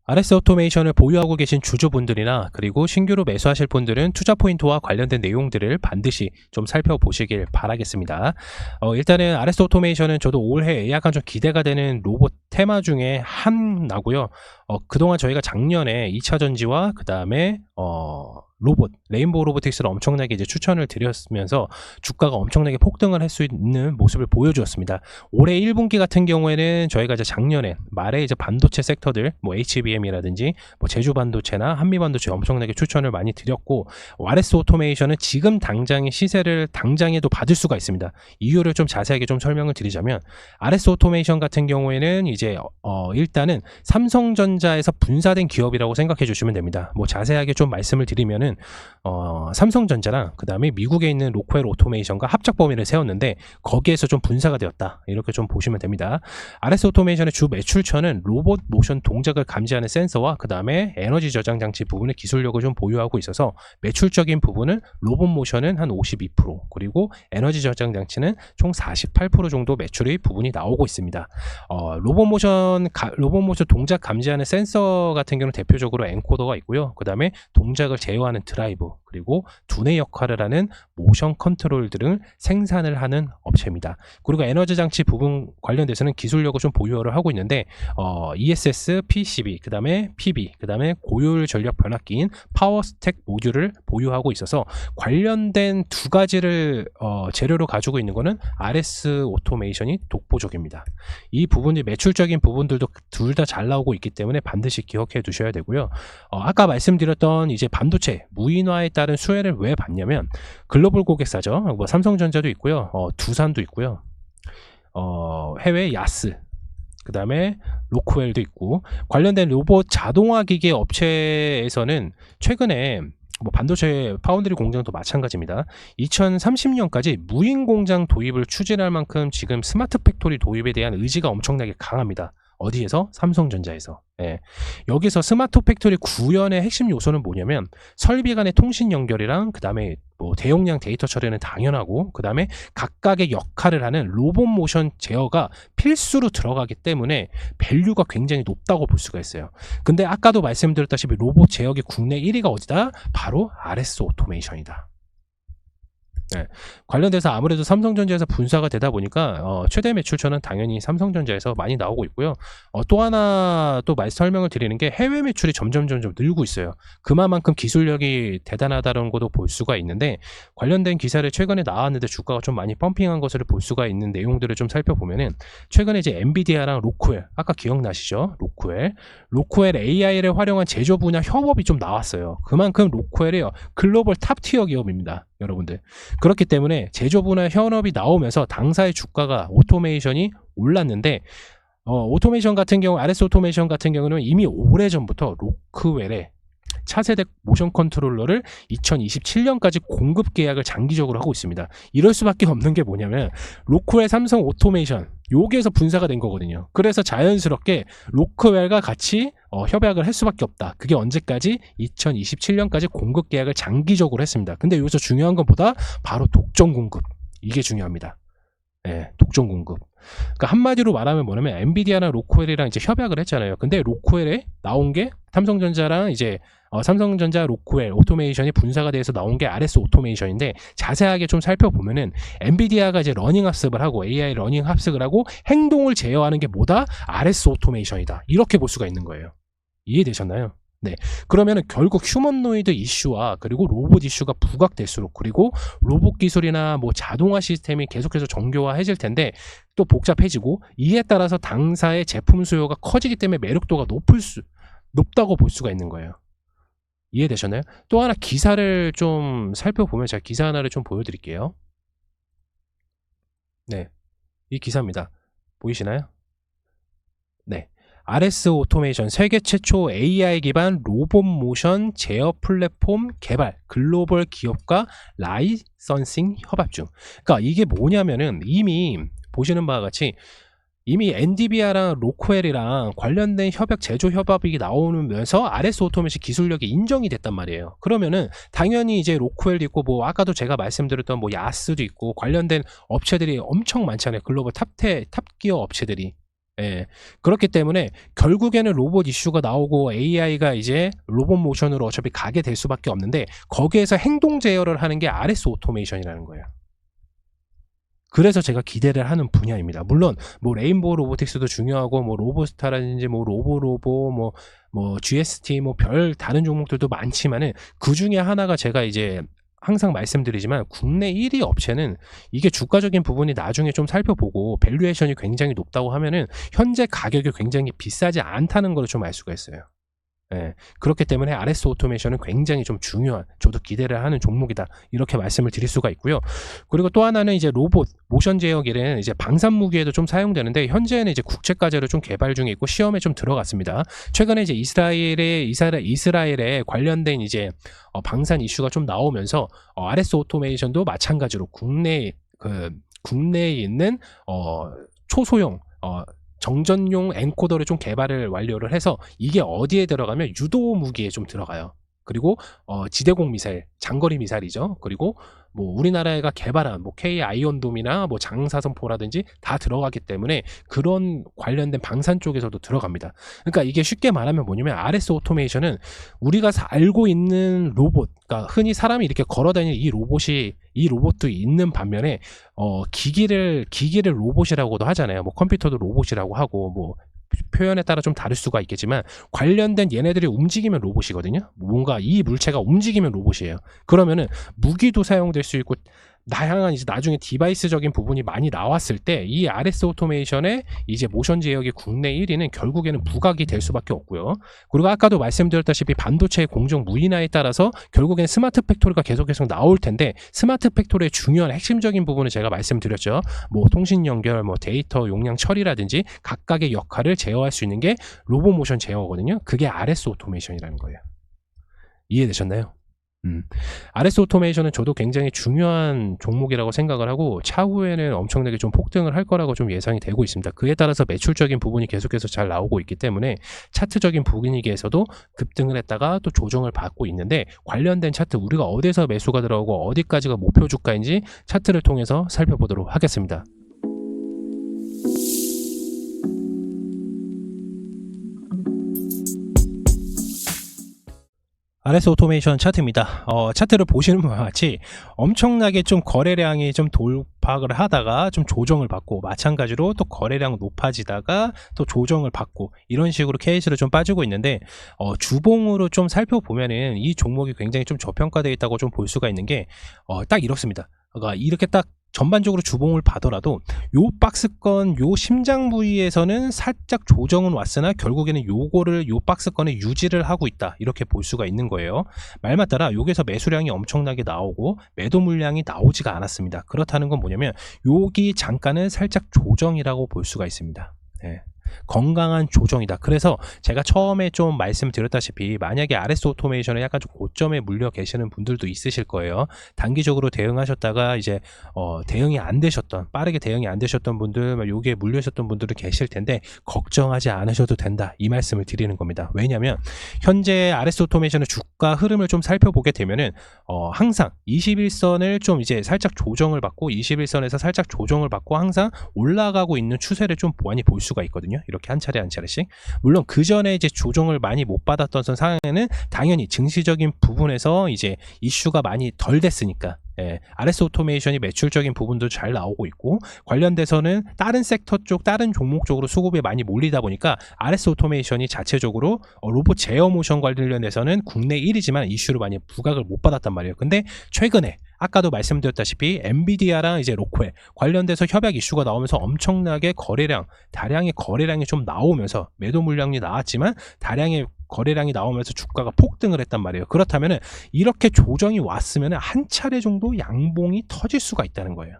RS 오토메이션을 보유하고 계신 주주분들이나 그리고 신규로 매수하실 분들은 투자 포인트와 관련된 내용들을 반드시 좀 살펴보시길 바라겠습니다. 일단은 RS 오토메이션은 저도 올해 약간 좀 기대가 되는 로봇 테마 중에 하나고요. 그동안 저희가 작년에 2차 전지와 그 다음에 로봇, 레인보우 로보틱스를 엄청나게 이제 추천을 드렸으면서 주가가 엄청나게 폭등을 할 수 있는 모습을 보여주었습니다. 올해 1분기 같은 경우에는 저희가 이제 작년에 말에 이제 반도체 섹터들, 뭐 HBM이라든지 뭐 제주 반도체나 한미 반도체 엄청나게 추천을 많이 드렸고, RS 오토메이션은 지금 당장의 시세를 당장에도 받을 수가 있습니다. 이유를 좀 자세하게 좀 설명을 드리자면, RS 오토메이션 같은 경우에는 이제 일단은 삼성전자에서 분사된 기업이라고 생각해 주시면 됩니다. 뭐 자세하게 좀 말씀을 드리면은 삼성전자랑 그 다음에 미국에 있는 로크웰 오토메이션과 합작 범위를 세웠는데 거기에서 좀 분사가 되었다, 이렇게 좀 보시면 됩니다. RS 오토메이션의 주 매출처는 로봇 모션 동작을 감지하는 센서와 그 다음에 에너지 저장 장치 부분의 기술력을 좀 보유하고 있어서 매출적인 부분은 로봇 모션은 한 52%, 그리고 에너지 저장 장치는 총 48% 정도 매출의 부분이 나오고 있습니다. 로봇 모션 동작 감지하는 센서 같은 경우는 대표적으로 엔코더가 있고요. 그 다음에 동작을 제어하는 드라이브, 그리고 두뇌 역할을 하는 모션 컨트롤 등을 생산을 하는 업체입니다. 그리고 에너지 장치 부분 관련돼서는 기술력을 좀 보유를 하고 있는데 ESS, PCB, 그 다음에 PB, 그 다음에 고효율 전력 변압기인 파워 스택 모듈을 보유하고 있어서 관련된 두 가지를 재료로 가지고 있는 것은 RS 오토메이션이 독보적입니다. 이 부분이 매출적인 부분들도 둘 다 잘 나오고 있기 때문에 반드시 기억해 두셔야 되고요. 아까 말씀드렸던 이제 반도체 무인화에 따른 수혜를 왜 받냐면, 글로벌 고객사죠. 뭐 삼성전자도 있고요, 두산도 있고요, 해외 야스, 그 다음에 로크웰도 있고, 관련된 로봇 자동화 기계 업체에서는 최근에 뭐 반도체 파운드리 공장도 마찬가지입니다. 2030년까지 무인 공장 도입을 추진할 만큼 지금 스마트 팩토리 도입에 대한 의지가 엄청나게 강합니다. 어디에서? 삼성전자에서. 예. 여기서 스마트 팩토리 구현의 핵심 요소는 뭐냐면, 설비 간의 통신 연결이랑 그 다음에 뭐 대용량 데이터 처리는 당연하고, 그 다음에 각각의 역할을 하는 로봇 모션 제어가 필수로 들어가기 때문에 밸류가 굉장히 높다고 볼 수가 있어요. 근데 아까도 말씀드렸다시피 로봇 제어기 국내 1위가 어디다? 바로 RS 오토메이션이다. 네. 관련돼서 아무래도 삼성전자에서 분사가 되다 보니까 최대 매출처는 당연히 삼성전자에서 많이 나오고 있고요. 또 하나 또 설명을 드리는 게, 해외 매출이 점점 늘고 있어요. 그만큼 기술력이 대단하다는 것도 볼 수가 있는데, 관련된 기사를 최근에 나왔는데 주가가 좀 많이 펌핑한 것을 볼 수가 있는 내용들을 좀 살펴보면은, 최근에 이제 엔비디아랑 로크웰, 아까 기억나시죠? 로크웰 AI를 활용한 제조 분야 협업이 좀 나왔어요. 그만큼 로크웰이 글로벌 탑티어 기업입니다, 여러분들. 그렇기 때문에 제조 분야 협업이 나오면서 당사의 주가가 오토메이션이 올랐는데, 오토메이션 같은 경우, RS 오토메이션 같은 경우는 이미 오래전부터 로크웰의 차세대 모션 컨트롤러를 2027년까지 공급 계약을 장기적으로 하고 있습니다. 이럴 수밖에 없는 게 뭐냐면, 로크웰 삼성 오토메이션 여기에서 분사가 된 거거든요. 그래서 자연스럽게 로크웰과 같이 협약을 할 수밖에 없다. 그게 언제까지? 2027년까지 공급 계약을 장기적으로 했습니다. 근데 여기서 중요한 것보다 바로 독점 공급, 이게 중요합니다. 네, 독점 공급. 그러니까 한마디로 말하면 뭐냐면, 엔비디아나 로크웰이랑 이제 협약을 했잖아요. 근데 로크웰에 나온 게 삼성전자랑 이제 삼성전자 로크웰 오토메이션이 분사가 돼서 나온 게 RS 오토메이션인데, 자세하게 좀 살펴보면은 엔비디아가 이제 러닝 합습을 하고 AI 러닝 합습을 하고 행동을 제어하는 게 뭐다? RS 오토메이션이다. 이렇게 볼 수가 있는 거예요. 이해되셨나요? 네. 그러면은 결국 휴머노이드 이슈와 그리고 로봇 이슈가 부각될수록, 그리고 로봇 기술이나 뭐 자동화 시스템이 계속해서 정교화해질 텐데 또 복잡해지고, 이에 따라서 당사의 제품 수요가 커지기 때문에 매력도가 높다고 볼 수가 있는 거예요. 이해되셨나요? 또 하나 기사를 좀 살펴보면, 제가 기사 하나를 좀 보여드릴게요. 네, 이 기사입니다. 보이시나요? 네. RS 오토메이션 세계 최초 AI 기반 로봇 모션 제어 플랫폼 개발, 글로벌 기업과 라이선싱 협업 중. 그러니까 이게 뭐냐면은, 이미 보시는 바와 같이 이미 엔비디아랑 로크웰이랑 관련된 협약, 제조 협업이 나오면서 RS 오토메이션 기술력이 인정이 됐단 말이에요. 그러면은 당연히 이제 로크웰도 있고, 뭐 아까도 제가 말씀드렸던 뭐 야스도 있고, 관련된 업체들이 엄청 많잖아요. 글로벌 탑기어 업체들이. 예. 그렇기 때문에 결국에는 로봇 이슈가 나오고 AI가 이제 로봇 모션으로 어차피 가게 될 수밖에 없는데 거기에서 행동 제어를 하는 게 RS 오토메이션이라는 거예요. 그래서 제가 기대를 하는 분야입니다. 물론 뭐 레인보우 로보틱스도 중요하고 뭐 로보스타라든지 뭐 로보로보 뭐 GST 뭐 별 다른 종목들도 많지만은 그중에 하나가 제가 이제 항상 말씀드리지만 국내 1위 업체는 이게 주가적인 부분이 나중에 좀 살펴보고 밸류에이션이 굉장히 높다고 하면은 현재 가격이 굉장히 비싸지 않다는 걸 좀 알 수가 있어요. 예, 그렇기 때문에 RS 오토메이션은 굉장히 좀 중요한, 저도 기대를 하는 종목이다, 이렇게 말씀을 드릴 수가 있고요. 그리고 또 하나는 이제 로봇 모션 제어기는 이제 방산 무기에도 좀 사용되는데 현재는 이제 국제과제로 좀 개발 중에 있고 시험에 좀 들어갔습니다. 최근에 이제 이스라엘에 관련된 이제 방산 이슈가 좀 나오면서 RS 오토메이션도 마찬가지로 국내에 있는 초소형 정전용 엔코더를 좀 개발을 완료를 해서 이게 어디에 들어가면 유도 무기에 좀 들어가요. 그리고 지대공 미사일, 장거리 미사일이죠. 그리고 뭐 우리나라가 개발한 뭐 K 아이언돔이나 뭐 장사선포라든지 다 들어가기 때문에 그런 관련된 방산 쪽에서도 들어갑니다. 그러니까 이게 쉽게 말하면 뭐냐면 RS 오토메이션은 우리가 알고 있는 로봇, 그러니까 흔히 사람이 이렇게 걸어다니는 이 로봇도 있는 반면에 기기를 로봇이라고도 하잖아요. 뭐 컴퓨터도 로봇이라고 하고 뭐 표현에 따라 좀 다를 수가 있겠지만 관련된 얘네들이 움직이면 로봇이거든요. 뭔가 이 물체가 움직이면 로봇이에요. 그러면은 무기도 사용될 수 있고 다양한 이제 나중에 디바이스적인 부분이 많이 나왔을 때 이 RS 오토메이션의 이제 모션 제어기 국내 1위는 결국에는 부각이 될 수밖에 없고요. 그리고 아까도 말씀드렸다시피 반도체의 공정 무인화에 따라서 결국엔 스마트 팩토리가 계속 나올 텐데 스마트 팩토리의 중요한 핵심적인 부분을 제가 말씀드렸죠. 뭐 통신 연결, 뭐 데이터 용량 처리라든지 각각의 역할을 제어할 수 있는 게 로봇 모션 제어거든요. 그게 RS 오토메이션이라는 거예요. 이해되셨나요? RS 오토메이션은 저도 굉장히 중요한 종목이라고 생각을 하고 차후에는 엄청나게 좀 폭등을 할 거라고 좀 예상이 되고 있습니다. 그에 따라서 매출적인 부분이 계속해서 잘 나오고 있기 때문에 차트적인 분위기에서도 급등을 했다가 또 조정을 받고 있는데 관련된 차트 우리가 어디서 매수가 들어오고 어디까지가 목표 주가인지 차트를 통해서 살펴보도록 하겠습니다. RS 오토메이션 차트입니다. 차트를 보시는 바와 같이 엄청나게 좀 거래량이 좀 돌파를 하다가 좀 조정을 받고 마찬가지로 또 거래량 높아지다가 또 조정을 받고 이런 식으로 케이스로 좀 빠지고 있는데 주봉으로 좀 살펴보면은 이 종목이 굉장히 좀 저평가되어 있다고 좀 볼 수가 있는 게 딱 이렇습니다. 그러니까 이렇게 딱 전반적으로 주봉을 봐더라도 요 박스권 요 심장 부위에서는 살짝 조정은 왔으나 결국에는 요거를 요 박스권에 유지를 하고 있다, 이렇게 볼 수가 있는 거예요. 말 맞다라 여기서 매수량이 엄청나게 나오고 매도 물량이 나오지가 않았습니다. 그렇다는 건 뭐냐면 여기 잠깐은 살짝 조정이라고 볼 수가 있습니다. 네. 건강한 조정이다. 그래서 제가 처음에 좀 말씀드렸다시피 만약에 RS 오토메이션에 약간 좀 고점에 물려 계시는 분들도 있으실 거예요. 단기적으로 대응하셨다가 이제 대응이 안 되셨던, 빠르게 대응이 안 되셨던 분들, 요게 물려 있었던 분들도 계실 텐데 걱정하지 않으셔도 된다, 이 말씀을 드리는 겁니다. 왜냐면 현재 RS 오토메이션의 주가 흐름을 좀 살펴보게 되면은 항상 21선을 좀 이제 살짝 조정을 받고 21선에서 살짝 조정을 받고 항상 올라가고 있는 추세를 좀 많이 볼 수가 있거든요. 이렇게 한 차례씩. 물론 그 전에 이제 조정을 많이 못 받았던 상황에는 당연히 증시적인 부분에서 이제 이슈가 많이 덜 됐으니까 RS 오토메이션이 매출적인 부분도 잘 나오고 있고 관련돼서는 다른 섹터 쪽, 다른 종목 쪽으로 수급이 많이 몰리다 보니까 RS 오토메이션이 자체적으로 로봇 제어 모션 관련해서는 국내 1위지만 이슈를 많이 부각을 못 받았단 말이에요. 근데 최근에 아까도 말씀드렸다시피 엔비디아랑 이제 로크웰 관련돼서 협약 이슈가 나오면서 엄청나게 다량의 거래량이 좀 나오면서 매도 물량이 나왔지만 다량의 거래량이 나오면서 주가가 폭등을 했단 말이에요. 그렇다면 이렇게 조정이 왔으면 한 차례 정도 양봉이 터질 수가 있다는 거예요.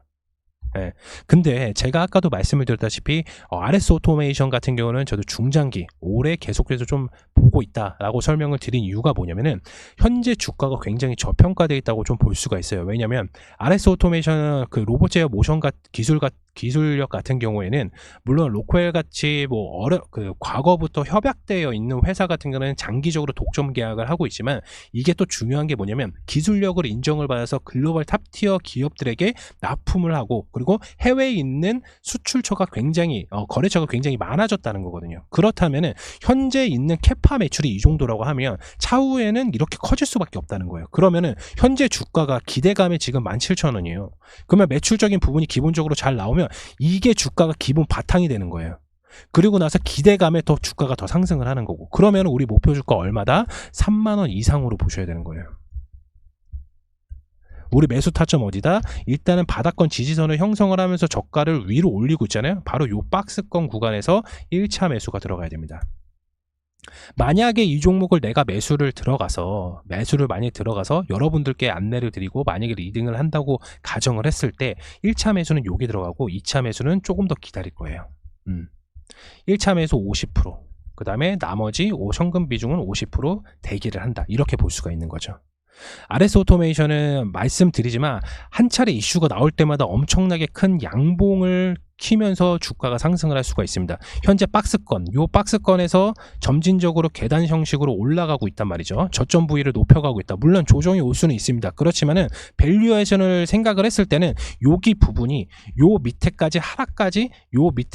근데 제가 아까도 말씀을 드렸다시피 RS 오토메이션 같은 경우는 저도 중장기 올해 계속해서 좀 보고 있다라고 설명을 드린 이유가 뭐냐면은 현재 주가가 굉장히 저평가되어 있다고 좀 볼 수가 있어요. 왜냐면 RS 오토메이션은 그 로봇 제어 모션 기술 기술력 같은 경우에는 물론 로코엘 같이 뭐 과거부터 협약되어 있는 회사 같은 경우는 장기적으로 독점 계약을 하고 있지만, 이게 또 중요한 게 뭐냐면 기술력을 인정을 받아서 글로벌 탑티어 기업들에게 납품을 하고, 그리고 해외에 있는 수출처가 굉장히 거래처가 굉장히 많아졌다는 거거든요. 그렇다면은 현재 있는 캐파 매출이 이 정도라고 하면 차후에는 이렇게 커질 수밖에 없다는 거예요. 그러면은 현재 주가가 기대감에 지금 17,000원이에요. 그러면 매출적인 부분이 기본적으로 잘 나오면 이게 주가가 기본 바탕이 되는 거예요. 그리고 나서 기대감에 더 주가가 더 상승을 하는 거고, 그러면 우리 목표 주가 얼마다? 3만원 이상으로 보셔야 되는 거예요. 우리 매수 타점 어디다? 일단은 바닥권 지지선을 형성을 하면서 저가를 위로 올리고 있잖아요. 바로 요 박스권 구간에서 1차 매수가 들어가야 됩니다. 만약에 이 종목을 내가 매수를 많이 들어가서 여러분들께 안내를 드리고 만약에 리딩을 한다고 가정을 했을 때 1차 매수는 여기 들어가고 2차 매수는 조금 더 기다릴 거예요. 1차 매수 50%, 그 다음에 나머지 현금 비중은 50% 대기를 한다, 이렇게 볼 수가 있는 거죠. RS 오토메이션은 말씀드리지만 한 차례 이슈가 나올 때마다 엄청나게 큰 양봉을 키면서 주가가 상승을 할 수가 있습니다. 현재 요 박스권에서 점진적으로 계단 형식으로 올라가고 있단 말이죠. 저점 부위를 높여가고 있다. 물론 조정이 올 수는 있습니다. 그렇지만은 밸류에이션을 생각을 했을 때는 여기 부분이 요 밑에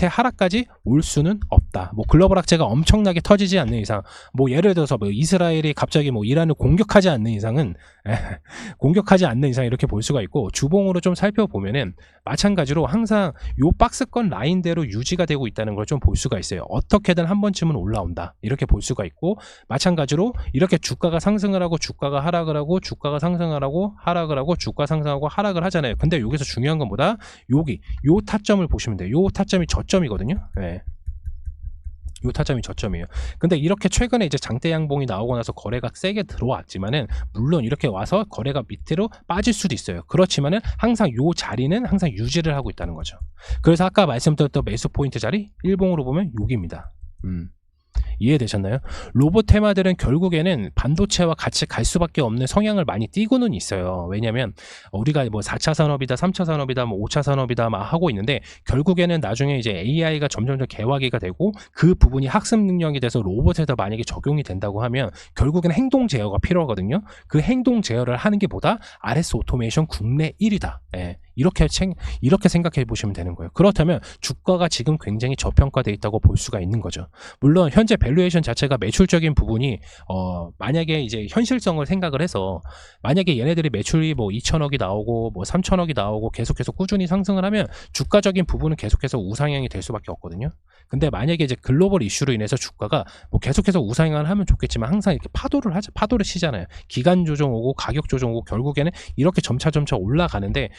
하락까지 올 수는 없다. 뭐 글로벌 악재가 엄청나게 터지지 않는 이상, 뭐 예를 들어서 뭐 이스라엘이 갑자기 뭐 이란을 공격하지 않는 이상 이렇게 볼 수가 있고, 주봉으로 좀 살펴보면은 마찬가지로 항상 요 박스권 라인대로 유지가 되고 있다는 걸 좀 볼 수가 있어요. 어떻게든 한 번쯤은 올라온다, 이렇게 볼 수가 있고, 마찬가지로 이렇게 주가가 상승을 하고 주가가 하락을 하고 주가가 상승을 하고 하락을 하고 주가 상승하고 하락을 하잖아요. 근데 여기서 중요한 건 뭐다? 요 타점을 보시면 돼요. 요 타점이 저점이거든요. 네. 요 타점이 저점이에요. 근데 이렇게 최근에 이제 장대 양봉이 나오고 나서 거래가 세게 들어왔지만은, 물론 이렇게 와서 거래가 밑으로 빠질 수도 있어요. 그렇지만은 항상 요 자리는 항상 유지를 하고 있다는 거죠. 그래서 아까 말씀드렸던 매수 포인트 자리 일봉으로 보면 여기입니다. 이해되셨나요? 로봇 테마들은 결국에는 반도체와 같이 갈 수밖에 없는 성향을 많이 띠고는 있어요. 왜냐면 우리가 뭐 4차 산업이다, 3차 산업이다, 뭐 5차 산업이다 막 하고 있는데, 결국에는 나중에 이제 AI가 점점 개화기가 되고 그 부분이 학습 능력이 돼서 로봇에다 만약에 적용이 된다고 하면 결국에는 행동 제어가 필요하거든요. 그 행동 제어를 하는 게 뭐다? RS 오토메이션 국내 1위다. 예. 이렇게 생각해 보시면 되는 거예요. 그렇다면 주가가 지금 굉장히 저평가되어 있다고 볼 수가 있는 거죠. 물론 현재 밸류에이션 자체가 매출적인 부분이 만약에 이제 현실성을 생각을 해서, 만약에 얘네들이 매출이 뭐 2천억이 나오고 뭐 3천억이 나오고 계속해서 꾸준히 상승을 하면 주가적인 부분은 계속해서 우상향이 될 수밖에 없거든요. 근데 만약에 이제 글로벌 이슈로 인해서 주가가 뭐 계속해서 우상향을 하면 좋겠지만 항상 이렇게 파도를 치잖아요. 기간 조정 오고 가격 조정 오고 결국에는 이렇게 점차 올라가는데,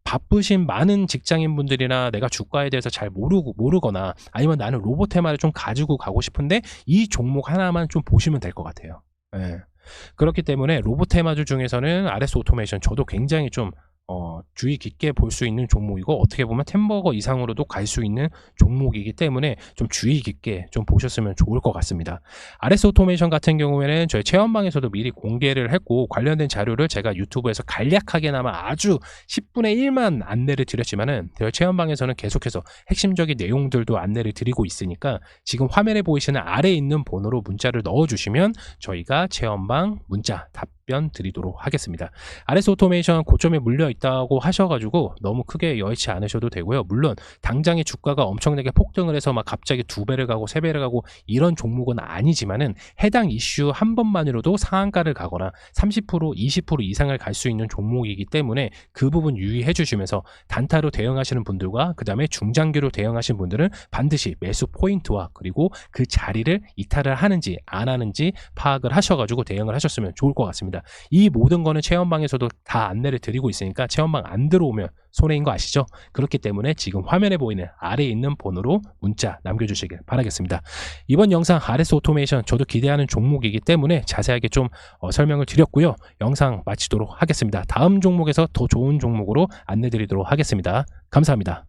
바쁘신 많은 직장인분들이나 내가 주가에 대해서 잘 모르거나 아니면 나는 로봇 테마를 좀 가지고 가고 싶은데 이 종목 하나만 좀 보시면 될 것 같아요. 예. 그렇기 때문에 로봇 테마주 중에서는 RS 오토메이션 저도 굉장히 좀 주의 깊게 볼 수 있는 종목이고, 어떻게 보면 템버거 이상으로도 갈 수 있는 종목이기 때문에 좀 주의 깊게 좀 보셨으면 좋을 것 같습니다. RS 오토메이션 같은 경우에는 저희 체험방에서도 미리 공개를 했고, 관련된 자료를 제가 유튜브에서 간략하게나마 아주 10분의 1만 안내를 드렸지만은 저희 체험방에서는 계속해서 핵심적인 내용들도 안내를 드리고 있으니까, 지금 화면에 보이시는 아래에 있는 번호로 문자를 넣어주시면 저희가 체험방 문자 답변 드리도록 하겠습니다. RS 오토메이션 고점에 물려 있다고 하셔가지고 너무 크게 여의치 않으셔도 되고요. 물론 당장의 주가가 엄청나게 폭등을 해서 막 갑자기 2배를 가고 3배를 가고 이런 종목은 아니지만은, 해당 이슈 한 번만으로도 상한가를 가거나 30% 20% 이상을 갈 수 있는 종목이기 때문에 그 부분 유의해 주시면서, 단타로 대응하시는 분들과 그 다음에 중장기로 대응하시는 분들은 반드시 매수 포인트와 그리고 그 자리를 이탈을 하는지 안 하는지 파악을 하셔가지고 대응을 하셨으면 좋을 것 같습니다. 이 모든 거는 체험방에서도 다 안내를 드리고 있으니까 체험방 안 들어오면 손해인 거 아시죠? 그렇기 때문에 지금 화면에 보이는 아래에 있는 번호로 문자 남겨주시길 바라겠습니다. 이번 영상 RS 오토메이션 저도 기대하는 종목이기 때문에 자세하게 좀 설명을 드렸고요. 영상 마치도록 하겠습니다. 다음 종목에서 더 좋은 종목으로 안내 드리도록 하겠습니다. 감사합니다.